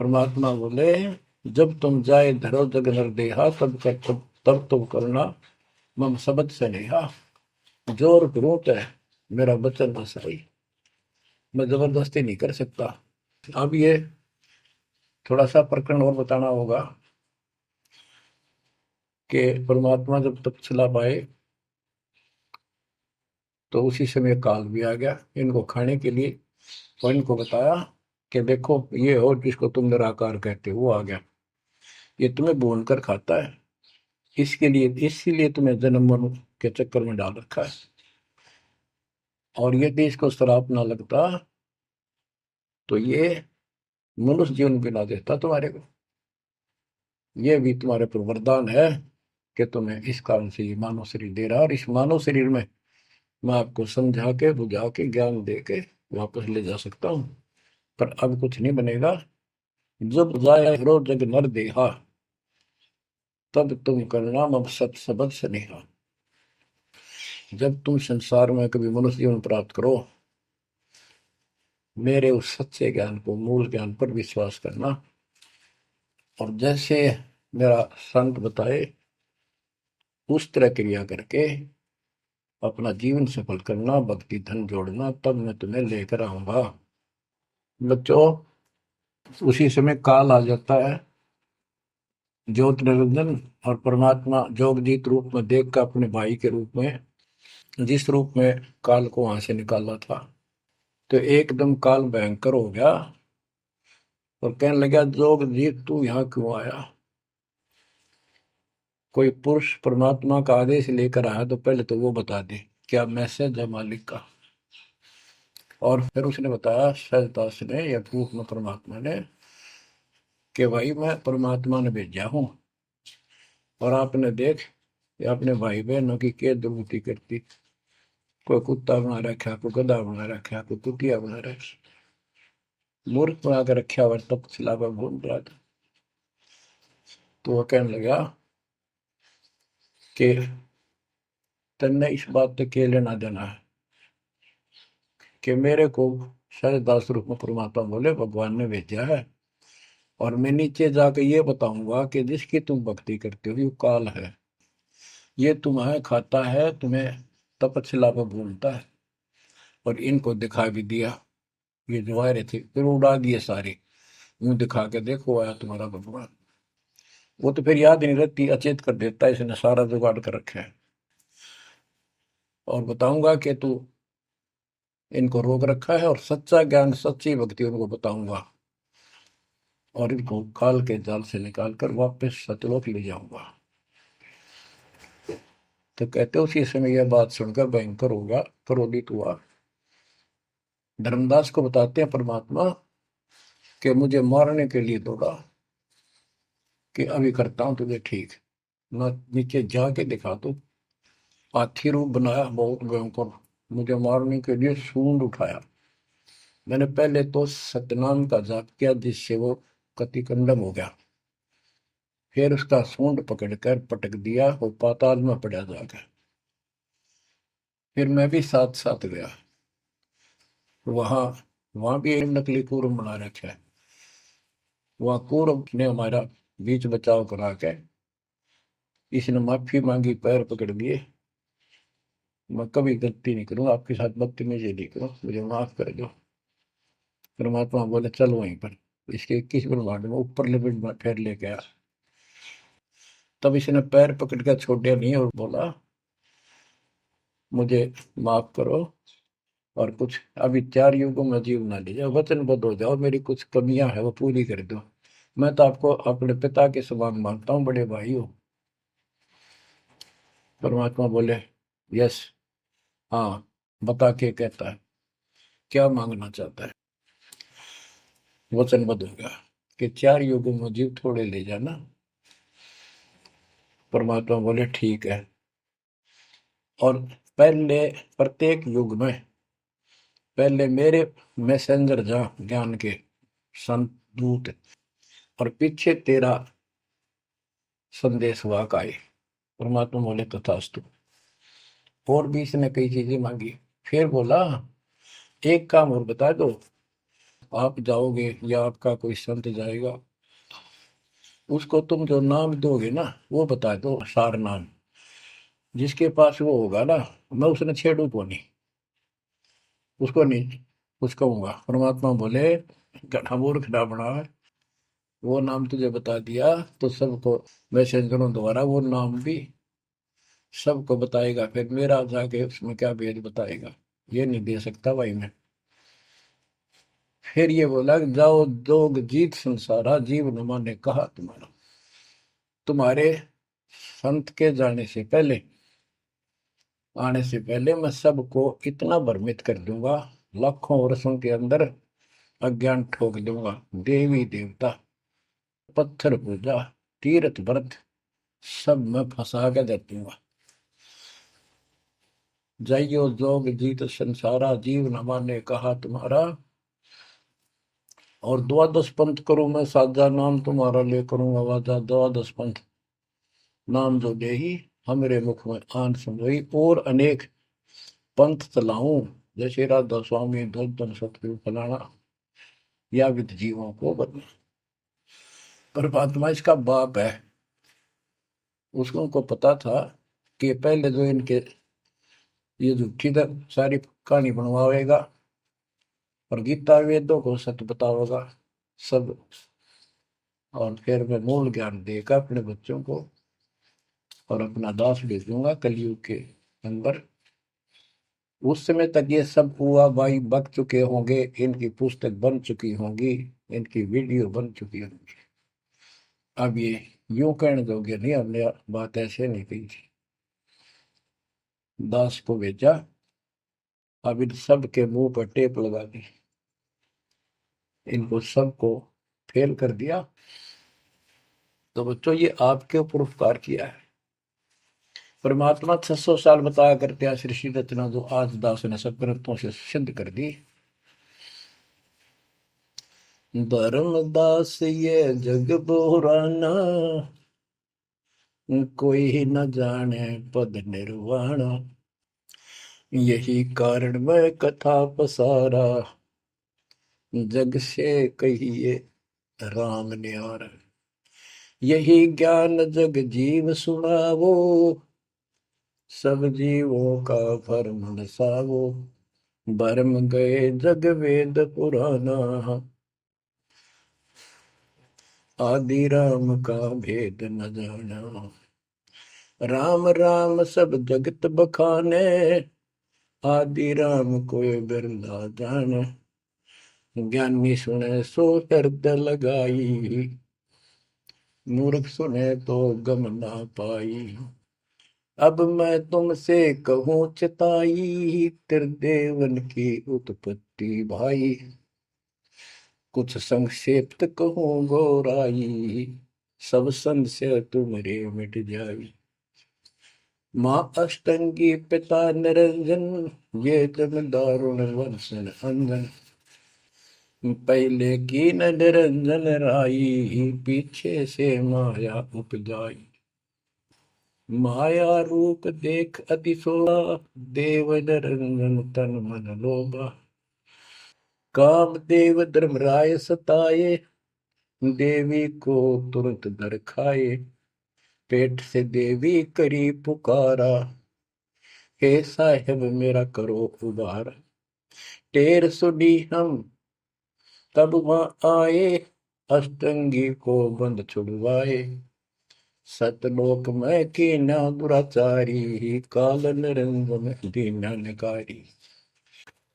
परमात्मा बोले जब तुम जाए धरो जग नर देहा तब तुम करना मम शब्द से नेहा। जोर करूं है मेरा वचन न सही, मैं जबरदस्ती नहीं कर सकता। अब ये थोड़ा सा प्रकरण और बताना होगा कि परमात्मा जब तपस्या पाए तो उसी समय काल भी आ गया इनको खाने के लिए, और इनको बताया कि देखो ये हो जिसको तुम निराकार कहते हो वो आ गया, ये तुम्हें भून कर खाता है, इसके लिए इसीलिए तुम्हें जन्म मरण के चक्कर में डाल रखा है। और यदि इसको श्राप ना लगता तो ये मनुष्य जीवन भी ना देता तुम्हारे को। ये भी तुम्हारे पर वरदान है कि तुम्हें इस कारण से ये मानव शरीर दे रहा है, और इस मानव शरीर में मैं आपको समझा के बुझा के ज्ञान दे के वापस ले जा सकता हूँ, पर अब कुछ नहीं बनेगा। जब जाए रो जग नर देहा तब तुम करना मब सत सबद स्नेहा। जब तुम संसार में कभी मनुष्य जीवन प्राप्त करो, मेरे उस सच्चे ज्ञान को, मूल ज्ञान पर विश्वास करना, और जैसे मेरा संत बताए उस तरह क्रिया करके अपना जीवन सफल करना, भक्ति धन जोड़ना, तब मैं तुम्हें लेकर आऊंगा। बच्चों उसी समय काल आ जाता है, ज्योत निरंजन और परमात्मा जोगजीत रूप में देख कर अपने भाई के रूप में, जिस रूप में काल को वहां से निकाला था, तो एकदम काल भयंकर हो गया और कहने लगा जोगजीत तू यहाँ क्यों आया। कोई पुरुष परमात्मा का आदेश लेकर आया तो पहले तो वो बता दे क्या मैसेज है मालिक का। और फिर उसने बताया सहजदास ने या रूप में परमात्मा ने कि भाई मैं परमात्मा ने भेजा हूं, और आपने देख ये अपने भाई बहनों की क्या दुर्गति करती, कोई कुत्ता बना रखा, कोई गधा बना रखा, कोई कुतिया बना रखा, मूर्ख बना कर रखा हुआ तब सिलावा घूम रहा था। तो वह कहने लगा कि तन्ने इस बात से के लेना देना है कि मेरे को सहजदास रूप में परमात्मा बोले भगवान ने भेजा है, और मैं नीचे जाकर ये बताऊंगा कि जिसकी तुम भक्ति करते हो ये काल है, ये तुम्हें खाता है, तुम्हें तपस्या पर भूलता है। और इनको दिखा भी दिया, ये जो आ रहे थे फिर उड़ा दिए सारे, यूं दिखा के देखो आया तुम्हारा भगवान। वो तो फिर याद नहीं रहती, अचेत कर देता है, इसने सारा जुगाड़ कर रखा है। और बताऊंगा कि तू इनको रोक रखा है, और सच्चा ज्ञान सच्ची भक्ति उनको बताऊंगा, और इनको काल के जाल से निकाल कर वापस सतलोक ले जाऊंगा। तो कहते उसी समय यह बात सुनकर भयंकर होगा, क्रोधित हुआ। धर्मदास को बताते हैं परमात्मा कि मुझे मारने के लिए दौड़ा कि अभी करता हूं तुझे ठीक, ना नीचे जाके दिखा दो। हाथी रूप बनाया बहुत भयंकर, मुझे मारने के लिए सूंड उठाया। मैंने पहले तो सतनाम का जाप किया जिससे वो कतिकंडम हो गया, फिर उसका सूंड पकड़कर पटक दिया, वो पाताल में पड़ा जाकर। फिर मैं भी साथ साथ गया, वहां वहां भी एक नकली कूर्म बना रखा है, वहां कूर्म ने हमारा बीच बचाव करा के इसने माफी मांगी, पैर पकड़ लिए, मैं कभी गलती नहीं करूँ आपके साथ, बदतमीजी नहीं करूँ, मुझे माफ कर दो। परमात्मा बोले चल वहीं पर इसके 21 ब्रह्मांड में ऊपर लिमिट में फिर लेके आया। तब इसने पैर पकड़ कर छोड़े नहीं और बोला मुझे माफ करो, और कुछ अभी 4 युगों में जीव ना लीजिए, वचनबद्ध हो जाओ, मेरी कुछ कमियां है वो पूरी कर दो, मैं तो आपको अपने पिता के समान मानता हूँ, बड़े भाई हो। परमात्मा बोले यस, हाँ, बता के कहता है क्या मांगना चाहता है। वचनबद्ध हो गया कि 4 युगों में जीव थोड़े ले जाना। परमात्मा बोले ठीक है। और पहले प्रत्येक युग में पहले मेरे मैसेंजर जा ज्ञान के संत दूत, और पीछे तेरा संदेश वाहक आए। परमात्मा बोले तथास्तु। और भी इसने कई चीजें मांगी। फिर बोला एक काम और बता दो, आप जाओगे या आपका कोई संत जाएगा, उसको तुम जो नाम दोगे ना वो बता दो, सार नाम। जिसके पास वो होगा ना, मैं उसने छेड़ू को नहीं, उसको नहीं कुछ कहूंगा। परमात्मा बोले गधा मूर्ख ना बना, वो नाम तुझे बता दिया तो सबको मैसेंजरों द्वारा वो नाम भी सबको बताएगा, फिर मेरा जाके उसमें क्या भेद बताएगा, ये नहीं दे सकता भाई मैं। फिर ये बोला कि जाओ जोग जीत संसारा, जीव न माने कहा तुम्हारा। तुम्हारे संत के जाने से पहले, आने से पहले मैं सबको इतना भ्रमित कर दूंगा, लाखों वर्षों के अंदर अज्ञान ठोक दूंगा। देवी देवता, पत्थर पूजा, तीर्थ व्रत सब मैं फंसा के दे दूंगा। जाइयो जोग जीत संसारा, जीव न माने कहा तुम्हारा। और द्वादश पंथ करूं मैं साजा, नाम तुम्हारा ले करूंगा वाजा। द्वादश पंथ नाम जो देही, हमरे मुख में आन समोई। और अनेक पंथ चलाऊं, जैसे राधा स्वामी, धन सतगुरु फलाना, या विद जीवों को बदला। परमात्मा इसका बाप है। उसको को पता था कि पहले जो इनके ये झूठी सारी कहानी बनवाएगा और गीता वेदों को सत्य बतावेगा सब, और फिर मैं मूल ज्ञान देगा अपने बच्चों को, और अपना दास भेजूंगा कलयुग के अंदर। उस समय तक ये सब हुआ भाई बक चुके होंगे, इनकी पुस्तक बन चुकी होंगी, इनकी वीडियो बन चुकी होंगी। अब ये यूं कहने दोगे नहीं, हमने बात ऐसे नहीं कही थी। दास को भेजा, अब इन सब के मुंह पर टेप लगा दी, इनको सबको फेल कर दिया। तो बच्चों ये आपके ऊपर उपकार किया है। परमात्मा 600 साल बताया करते हैं सृष्टि रचना, जो आज दास ने सब ग्रंथों से सिद्ध कर दी। धर्मदास ये जग बोराना, कोई न जाने पद निर्वाणा। यही कारण मैं कथा पसारा, जग से कहिए राम न्यारा। यही ज्ञान जग जीव सुनावो, सब जीवों का भरम नसावो। भरम गए जग वेद पुराना, आदि राम का भेद न जाना। राम राम सब जगत बखाने, आदि राम कोई बिरला जाने। ज्ञानी सुने सो हृदय लगाई, मूर्ख सुने तो गम ना पाई। अब मैं तुमसे कहूँ चिताई, त्रिदेवन की उत्पत्ति भाई। कुछ संक्षेप्त कहूँ गौराई, सब संशय तुमरे मिट जाई। माँ अष्टंगी पिता निरंजन, ये जन दारुण वर्षन अंजन। पहले की न निरंजन राई, पीछे से माया उपजाई। माया रूप देख अति शोभा, देव निरंजन तन मन लोभा। काम देव धर्मराय सताए, देवी को तुरंत दर खाए। पेट से देवी करी पुकारा, हे साहेब मेरा करो उबार। टेर सुनी हम तब वहां आए, अष्टंगी को बंद छुड़वाए। सतलोक में कीना दुराचारी, काल निरंजन दीनानकारी।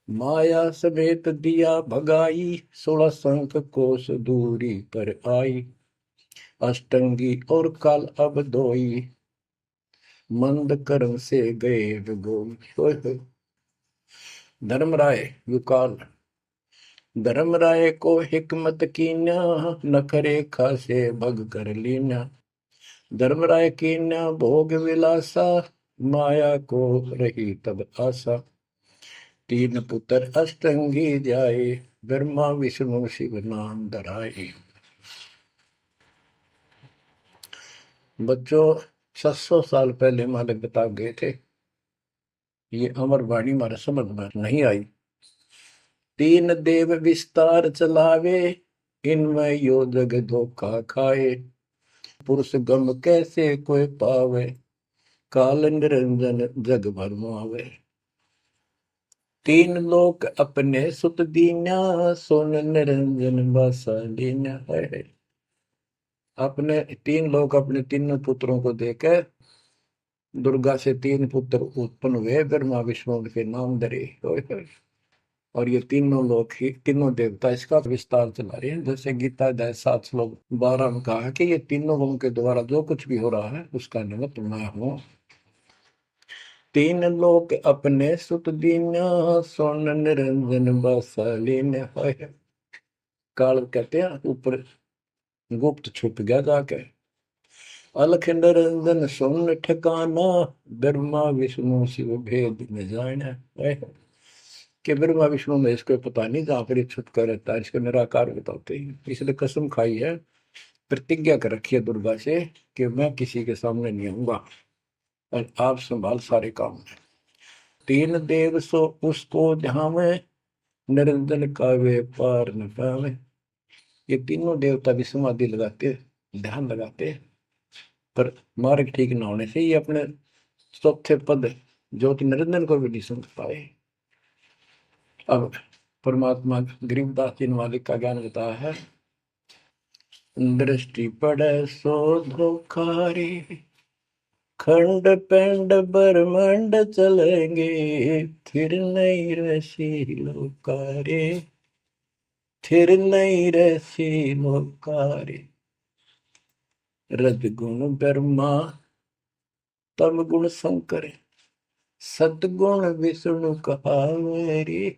माया समेत दिया भगाई, 16 संख कोस दूरी पर आई। अष्टंगी और काल अब दोई, मंद कर्म से गए विगोल। धर्मराय युकाल, धर्मराय को हिकमत कीन्या, नखरे खासे भग कर लीन्या। धर्मराय कीन्या भोग विलासा, माया को रही तब आशा। तीन पुत्र अष्टंगी जाए, ब्रह्मा विष्णु शिव नाम धराए। बच्चों 700 साल पहले हमारे बता गए थे, ये अमर वाणी हमारे समझ में नहीं आई। तीन देव विस्तार चलावे, इनमें यो जग धोखा खाए। पुरुष गम कैसे कोई पावे, काल निरंजन जग भरमावे। तीन लोक अपने सुत दीन्या, सोन निरंजन बासा लीन्या है। अपने तीन लोग अपने तीनों पुत्रों को देकर दुर्गा से तीन पुत्र उत्पन्न हुए, ब्रह्मा विष्णु के नाम धरे। और ये तीनों लोग ही तीनों देवता इसका विस्तार चला रहे हैं। जैसे गीता अध्याय 7 श्लोक 12 में कहा कि ये तीनों लोगों के द्वारा जो कुछ भी हो रहा है उसका निमित्त मैं हूं। तीन लोक अपने सुत दीन्या, सोन निरंजन बासालीन। काल कहते हैं ऊपर गुप्त छुप गया जाके। अलख निरंजन सोन ठिकाना, ब्रह्मा विष्णु शिव भेद न जाना। कि ब्रह्मा विष्णु में इसको पता नहीं, जहां पर छुप कर रहता है इसको निराकार बताते हैं। इसलिए कसम खाई है, प्रतिज्ञा कर रखी है दुर्गा से कि मैं किसी के सामने नहीं आऊंगा और आप संभाल सारे काम। तीन देव सो उसको ध्यावे, निरंजन का वे पार न पावे। ये तीनों देवता भी समाधि लगाते, ध्यान लगाते, पर मार्ग ठीक न होने से ये अपने चौथे पद ज्योति निरंजन को भी नहीं समझ पाए। अब परमात्मा गरीबदास जी मालिक का ज्ञान बताया है। दृष्टि पड़े सो धोखारी, खंड पेंड ब्रह्मांड चलेंगे, फिर नहीं रसी लोकारे, फिर नहीं रसी लोकारे। रजगुण ब्रह्मा तम गुण शंकर, सतगुण विष्णु कहावेरी।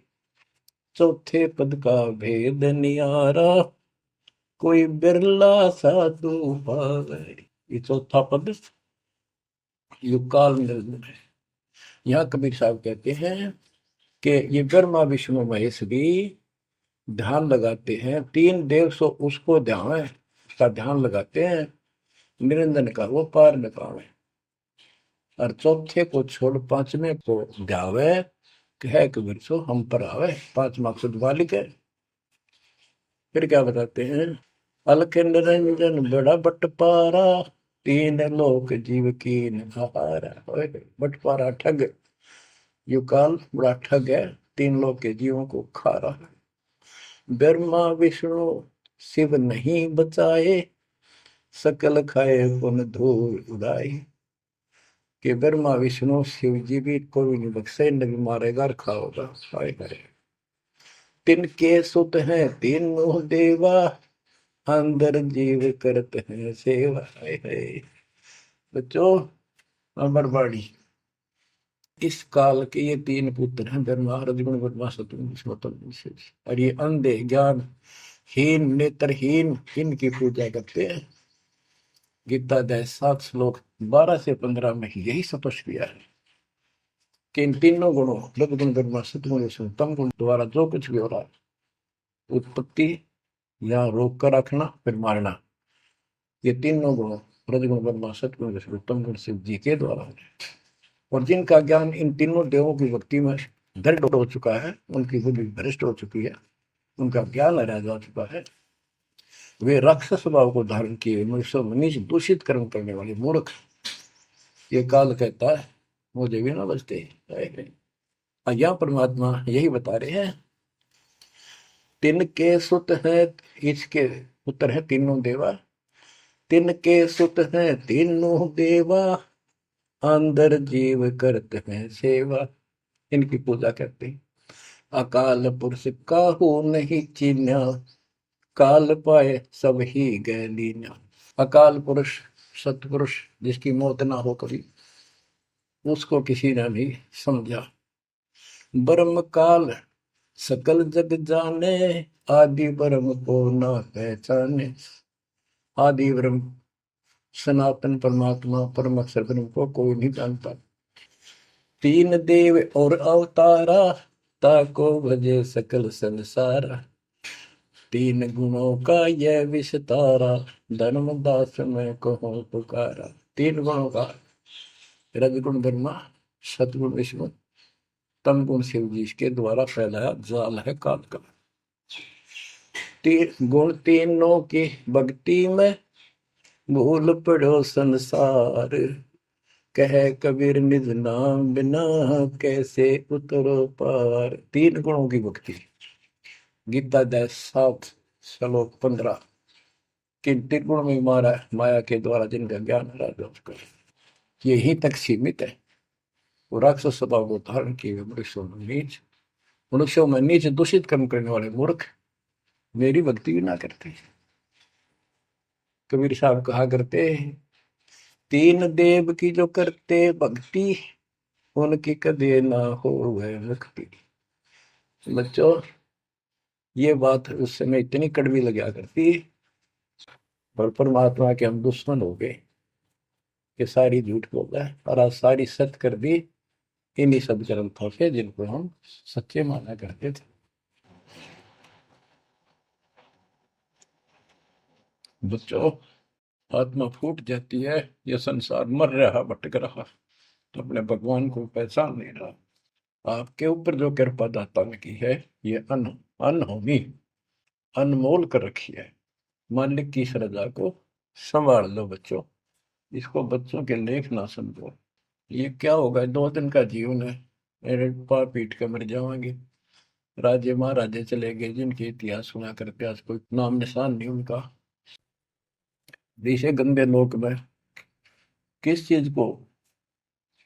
चौथे पद का भेद नियारा, कोई बिरला साधु पावेरी। ये चौथा पद युगकाल निरंजन है। यहाँ कबीर साहब कहते हैं कि ये ब्रह्मा विष्णु महेश भी ध्यान लगाते हैं। तीन देव सो उसको ध्यान है, उसका ध्यान लगाते हैं, निरंजन का वो पार न पावे। और चौथे को छोड़ पांचवें को ध्यावे, कह कबीर सो हम पर आवे। पांच मकसद वालिक है। फिर क्या बताते हैं, अलख निरंजन बड़ा बटपारा, तीन लोक जीव की नहारा। बटपारा ठग, युकाल बड़ा ठग है, तीन लोक के जीवों को खा रहा है। ब्रह्मा विष्णु शिव नहीं बचाए, सकल खाए पुन धूल उड़ाए। कि ब्रह्मा विष्णु शिव जी भी कोई नहीं बख्शे, न भी मारेगा और खाओगा। तिनके सुत हैं तीनों देवा, अंदर जीव करते हैं सेवा। बच्चों अमरवाणी, इस काल के ये तीन पुत्र हैं, ब्रह्मा रजगुण ब्रह्मा सतगुण विष्णु। और ये अंधे ज्ञान हीन नेत्रहीन इनकी पूजा करते हैं। गीता अध्याय 7 श्लोक 12 से 15 में यही स्पष्ट किया है कि इन तीनों गुणों रजगुण ब्रह्मा सतगुण विष्णु तम गुण द्वारा जो कुछ भी हो रहा है, उत्पत्ति या रोक कर रखना फिर मारना, ये तीनों गुण रजगुण ब्रह्मा सतगुण विष्णु तम गुण शिव जी के द्वारा है। और जिनका ज्ञान इन तीनों देवों की भक्ति में दृढ़ हो चुका है, उनकी बुद्धि भ्रष्ट हो चुकी है, उनका ज्ञान हरा जा चुका है, वे राक्षस स्वभाव को धारण किए मनुष्य मनीष दूषित कर्म करने वाले मूर्ख, ये काल कहता है मुझे भी ना बचते। यहाँ परमात्मा यही बता रहे हैं, तिनके सुत हैं, इसके पुत्र है तीनों देवा, तिनके सुत हैं तीनों देवा, अंदर जीव करते हैं सेवा। इनकी पूजा करते हैं। अकाल पुरुष काहू नहीं चीन्या, काल पाए सब ही गए लीन्या। अकाल पुरुष सतपुरुष जिसकी मौत ना हो कभी, उसको किसी ने नहीं समझा। ब्रह्म काल सकल जग जाने, आदि ब्रह्म को न पहचाने। आदि ब्रह्म सनातन परमात्मा परम अक्षर ब्रह्म को कोई नहीं जानता। तीन देव और अवतारा, ताको भजे सकल संसारा। तीन गुणों का यह विस्तारा, धर्मदास में कहूँ पुकारा। तीन गुणों का, रजगुण ब्रह्मा, सतगुण विष्णु, तम गुण शिव जी के द्वारा फैलाया जाल है काल का। तीन गुण तीनों की भक्ति में, भूल पड़ो संसार। कह कबीर निज नाम बिना, कैसे उतरो पार। तीन गुणों की भक्ति, गीता 7 श्लोक 15। किन तीन गुण में मारा माया के द्वारा जिनका ज्ञान राजा उसका यही तक सीमित है। वो राक्षस स्वभाव को धारण किए मनुष्यों में नीच, मनुष्यों में नीच दूषित कर्म करने वाले मूर्ख मेरी भक्ति भी ना करते। कबीर साहब कहा करते, तीन देव की जो करते भक्ति, उनकी कदे ना हो वह मुक्ति। बच्चों, ये बात उस समय इतनी कड़वी लगा करती, पर परमात्मा के हम दुश्मन हो गए कि सारी झूठ बोल रहा है, और आज सारी सत्य कर दी इन्हीं सब ग्रंथों से जिनको हम सच्चे माना करते थे। बच्चों, आत्मा फूट जाती है, यह संसार मर रहा भटक रहा, तो अपने भगवान को पहचान नहीं रहा। आपके ऊपर जो कृपा दाता ने की है, ये अनहोनी अनमोल कर रखी है। मालिक की श्रद्धा को संभाल लो बच्चों, इसको बच्चों के लेख ना समझो। ये क्या होगा, 2 दिन का जीवन है, मेरे पार पीट कर मर जाओगे। राजे महाराजे चले गए जिनके इतिहास सुना करते, आज कोई नाम निशान नहीं उनका। इसे गंदे लोक में किस चीज को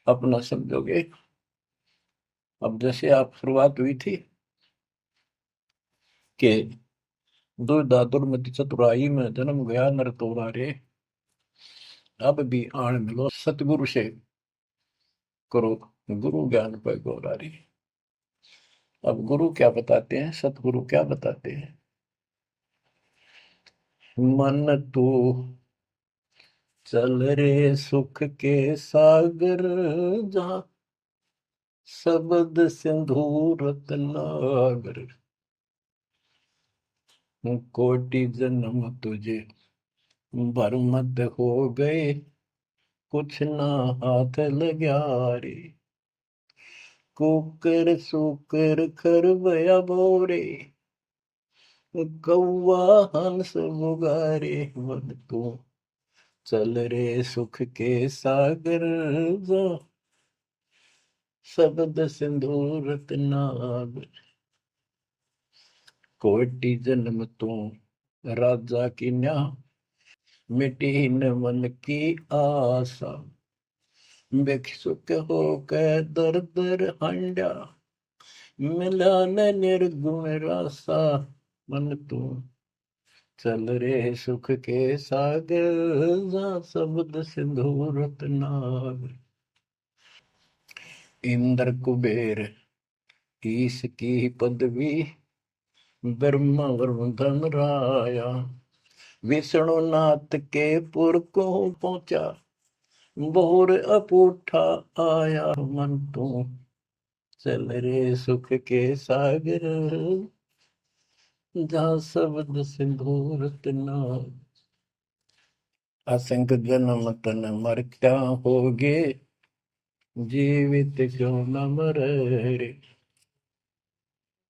अपना समझोगे। अब जैसे आप शुरुआत हुई थी कि दुर्धा दुर्मति चतुराई में जन्म गया नर तोरा रे, अब भी आण मिलो सतगुरु से करो गुरु ज्ञान पर गौरा रे। अब गुरु क्या बताते हैं, सतगुरु क्या बताते हैं। मन तू चल रे सुख के सागर, जहाँ शब्द सिंधु रत्नागर। कोटि जन्म तुझे भरमत हो गए, कुछ ना हाथ लग्या रे। कुकर सुकर खरबया बोरे, कौवा हंस मुगारे। मन तू चल रे सुख के सागर, जो शब्द सिंधु रत्नागर। कोटि जन्म तू राजा की न्या, मिटी न मन की आशा। भिक्षुक होकर दर दर हंडा, मिला न निर्गुण रासा। मन तू चल रे सुख के सागर, जहाँ शब्द सिंधु रत्नागर। इंद्र कुबेर ईश की पदवी, ब्रह्मा वरुण धन राया। विष्णु नाथ के पुर को पहुंचा, बोर अपूठा आया। मन तू चल रे सुख के सागर, जहाँ शब्द सिंधु रत्नागर। असंख्य जन्म तन मरता होगे, जीवित क्यों न मरे रे।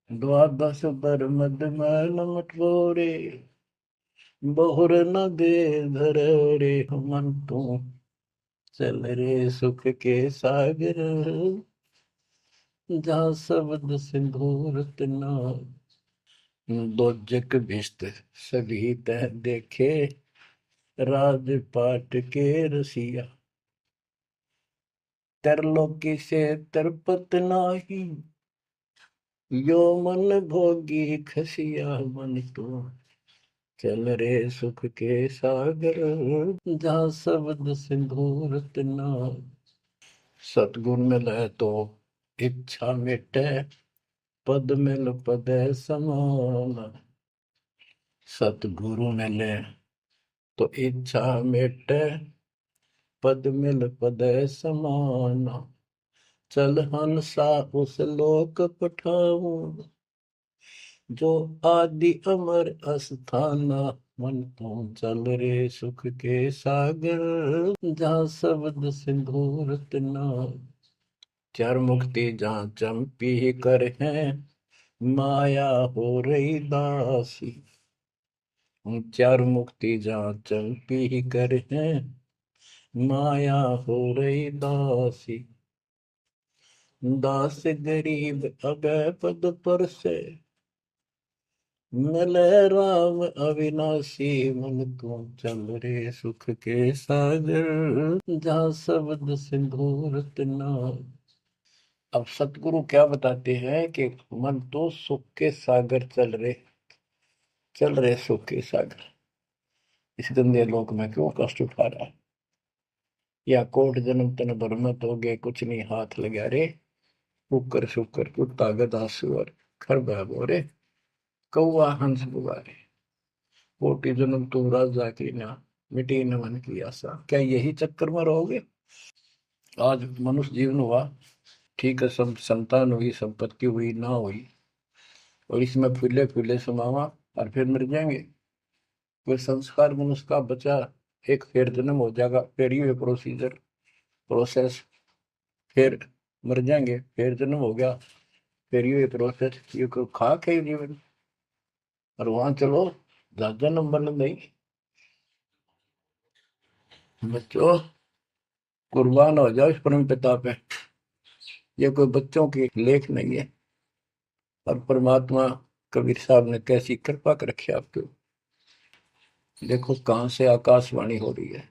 द्वादश बर मद मैल मटोरे, बहुर न दे धर रे। मन तू चल रे सुख के सागर, जहाँ शब्द सिंधु रत्नागर। दोजक भिष्ट सभी तह देखे, राजपाट के रसिया। तरलोकी से तरपत नाही, यो मन भोगी खसिया। मन तो चल रे सुख के सागर, जहाँ शब्द सिंधु रत्नागर। सतगुण मिले तो इच्छा मिटे, पद मिल पद समान। सतगुरु मिले तो इच्छा मिटे, पद मिल पद समान। चल हंसा उस लोक पठाऊं, जो आदि अमर अस्थाना। मन तो चल रे सुख के सागर, जहाँ शब्द सिंदूर तना। चार मुक्ति जहाँ चंपी कर है, माया हो रही दासी। चार मुक्ति जहाँ चंपी कर है, माया हो रही दासी। दास गरीब अगय पद पर से, मिले राम अविनाशी। मन तू चल रे सुख के सागर, जहाँ शब्द सिंदूर तना। अब सतगुरु क्या बताते हैं कि मन तो सुख के सागर चल रहे सुख के सागर। इस गंदे लोक में क्यों कष्ट उठा रहा है? या कोट जन्म तन भर में तो गए, कुछ नहीं हाथ लगा रे। कुकर शुकर कुत्ता गधा सुअर, खरबा बोरे, कौआ हंस बुआरे। कोटि जन्म तू राजा की ना, मिटी न मन की आशा। क्या यही चक्कर में रहोगे? आज मनुष्य जीवन हुआ, ठीक है, सब संतान हुई, संपत्ति हुई ना हुई, और इसमें फूले फूले समावा और फिर मर जाएंगे। कोई संस्कार मनुष्य का बचा, एक फिर जन्म हो जाएगा, फिर ये प्रोसेस, फिर मर जाएंगे, फिर जन्म हो गया, फिर ये प्रोसेस। ये कोई खाक है जीवन? और वहां चलो ज्यादा नंबर नहीं। बच्चों कुर्बान हो जाओ इस परम पिता पे। ये कोई बच्चों की लेख नहीं है। और परमात्मा कबीर साहब ने कैसी कृपा कर रखी आपके। देखो कहां से आकाशवाणी हो रही है,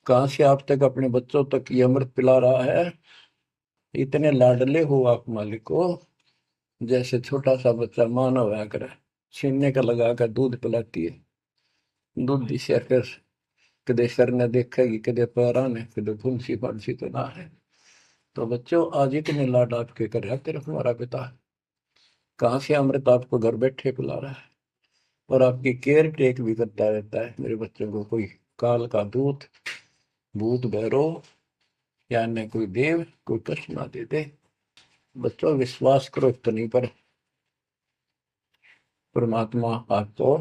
कहां से आप तक अपने बच्चों तक ये अमृत पिला रहा है। इतने लाडले हो आप मालिक को, जैसे छोटा सा बच्चा माना हुआ करे, छीनने का लगा कर दूध पिलाती है। दूध दी से फिर कदे सर ने देखेगी, कदे पैरा ने, कदे फुंसी फांसी तो ना है। तो बच्चों आज इतने लाड आपके कर रहा तेरा हमारा पिता, कहाँ से अमृत आपको घर बैठे पिला रहा है, और आपकी केयर टेक भी करता रहता है मेरे बच्चों को। कोई काल का दूत, भूत भैरव या अन्य कोई देव कोई कष्ट ना दे दे। बच्चों विश्वास करो इतनी पर, परमात्मा आपको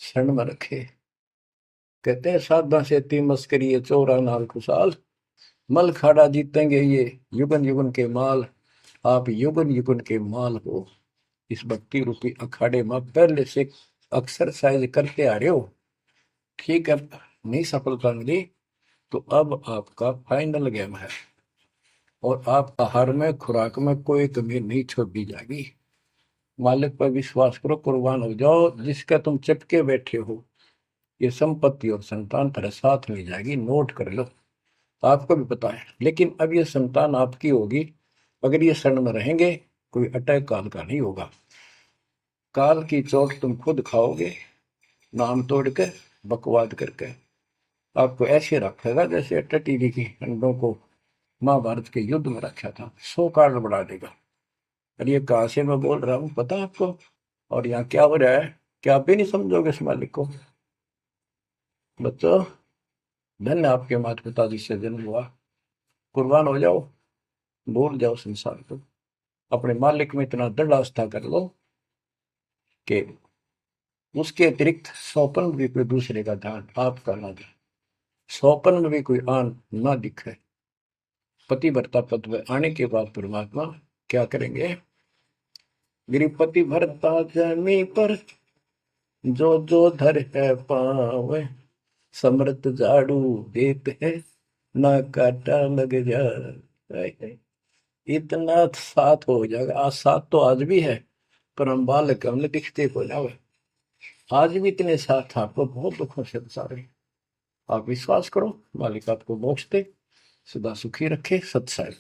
शरण में रखे। कहते हैं साधा से ती मस्करी है, चोरा नाल खुशाल। मल खाड़ा जीतेंगे ये युगन युगन के माल। आप युगन युगन के माल हो। इस भक्ति रूपी अखाड़े में पहले से एक्सरसाइज करते आ रहे हो, ठीक है, नहीं सफलता मिली तो अब आपका फाइनल गेम है, और आप आहार में खुराक में कोई कमी नहीं छोड़ी जाएगी। मालिक पर विश्वास करो, कुर्बान हो जाओ। जिसका तुम चिपके बैठे हो, ये संपत्ति और संतान तेरे साथ मिल जाएगी, नोट कर लो। आपको भी पता है, लेकिन अब ये संतान आपकी होगी अगर ये शरण में रहेंगे। कोई अटैक काल का नहीं होगा, काल की चोट तुम खुद खाओगे, नाम तोड़ के बकवाद करके। आपको ऐसे रखेगा जैसे टटीरी की अंडों को महाभारत के युद्ध में रखा था, 100 कार्ड बढ़ा देगा। और ये कहां से मैं बोल रहा हूँ पता है आपको? और यहाँ क्या हो रहा है, क्या आप भी नहीं समझोगे इस मालिक को? बच्चों धन्य आपके माता पिता जिससे जन्म हुआ, कुर्बान हो जाओ, भूल जाओ संसार को, अपने मालिक में इतना दृढ़ आस्था कर लो कि उसके अतिरिक्त सौपन में भी कोई दूसरे का ध्यान आपका ना दे, सौपन में भी कोई आन ना दिखे। पति भरता पद में आने के बाद परमात्मा क्या करेंगे? गिरिपति भरता जमी पर, जो जो धर है पावे। समृत झाड़ू देते हैं, ना काटा लग जाए। इतना साथ हो जाएगा। आज साथ तो आज भी है, पर हम बालक हमने दिखते हो जाओगे। आज भी इतने साथ आपको बहुत दुखों से सारे। आप विश्वास करो, मालिक आपको मोक्ष दे, सदा सुखी रखे, सत्संग।